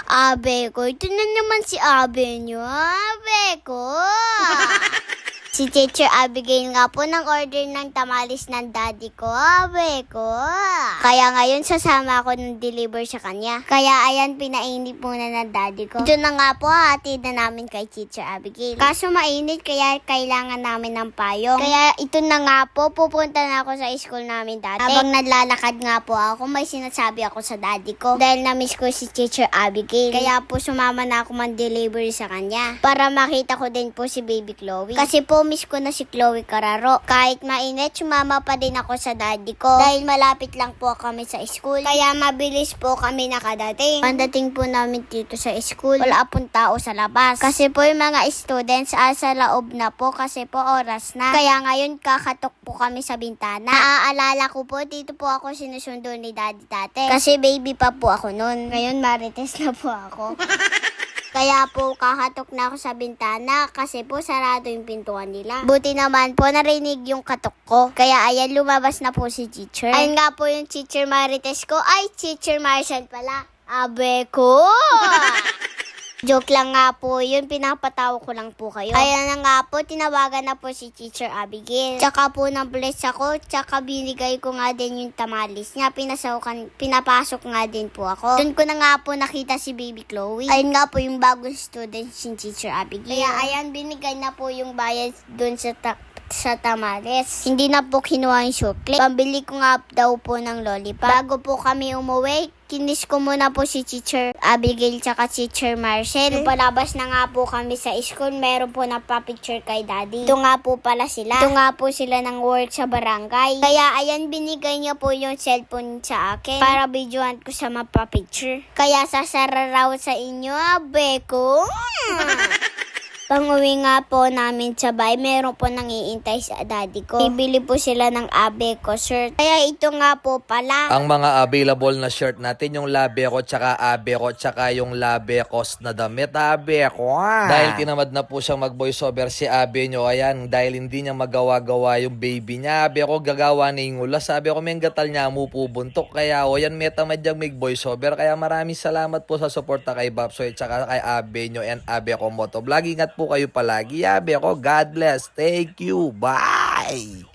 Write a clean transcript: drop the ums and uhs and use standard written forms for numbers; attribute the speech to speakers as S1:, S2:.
S1: Abe ko, ito na naman si Abe nyo. Abe ko. Si Teacher Abigail nga po nang order ng tamales ng daddy ko. Abe ko. Kaya ngayon sasama ako ng deliver sa kanya. Kaya ayan, pinainit muna ng daddy ko. Ito na nga po, hatid na namin kay Teacher Abigail. Kaso mainit, kaya kailangan namin ng payong. Kaya ito na nga po, pupunta na ako sa school namin dati. Habang naglalakad nga po ako, may sinasabi ako sa daddy ko. Dahil na-miss ko si Teacher Abigail. Kaya po sumama na ako man-delivery sa kanya. Para makita ko din po si Baby Chloe. Kasi po miss ko na si Chloe Carraro. Kahit mainit, sumama pa din ako sa daddy ko. Dahil malapit lang po kami sa school. Kaya mabilis po kami nakadating. Pandating po namin dito sa school, wala pong tao sa labas. Kasi po yung mga students sa loob na po kasi po oras na. Kaya ngayon kakatok po kami sa bintana. Naaalala ko po, dito po ako sinusundo ni daddy dati. Kasi baby pa po ako noon. Ngayon marites na po ako. Kaya po kakatok na ako sa bintana kasi po sarado yung pintuan nila. Buti naman po narinig yung katok ko. Kaya ayan, lumabas na po si teacher. Ayun nga po yung teacher Marites ko. Ay, teacher Marshall pala. Abe ko! Joke lang nga po yun, pinapatawa ko lang po kayo. Kaya na nga po, tinawagan na po si Teacher Abigail. Tsaka po na-bless ako, tsaka binigay ko nga din yung tamales niya. Pinapasok nga din po ako. Doon ko na nga po nakita si Baby Chloe. Ayun nga po yung bagong student si Teacher Abigail. Kaya ayan, binigay na po yung bayad doon sa tamales. Hindi na po kinuha yung chocolate. Pambili ko nga daw po ng lollipop. Bago po kami umuwi, kinis ko muna po si Teacher Abigail tsaka Teacher Marcel. Yung palabas na nga po kami sa school, meron po nagpa-picture kay daddy. Ito nga po pala sila. Ito nga po sila ng work sa barangay. Kaya ayan, binigay niya po yung cellphone sa akin para videoan ko sa mapa-picture. Kaya sasara raw sa inyo, abe ko. Pang-uwi nga po namin sa bahay, meron po nangiintay sa daddy ko. Bibili po sila ng abe ko shirt. Kaya ito nga po pala.
S2: Ang mga available na shirt natin, yung labe ko, tsaka abe ko, tsaka yung labe kos na damit, abe ko. Dahil tinamad na po siyang mag-voiceover si abe nyo, ayan, dahil hindi niya magawa-gawa yung baby niya, abe ko gagawa na yung ulas, sabi ko may gatal niya mo po buntok, kaya o yan, may tamad niyang mag-voiceover, kaya maraming salamat po sa suporta kay Babsoy, tsaka kay abe nyo and abe ko motovlog. Ingat po kayo palagi, abe ko. God bless. Thank you. Bye!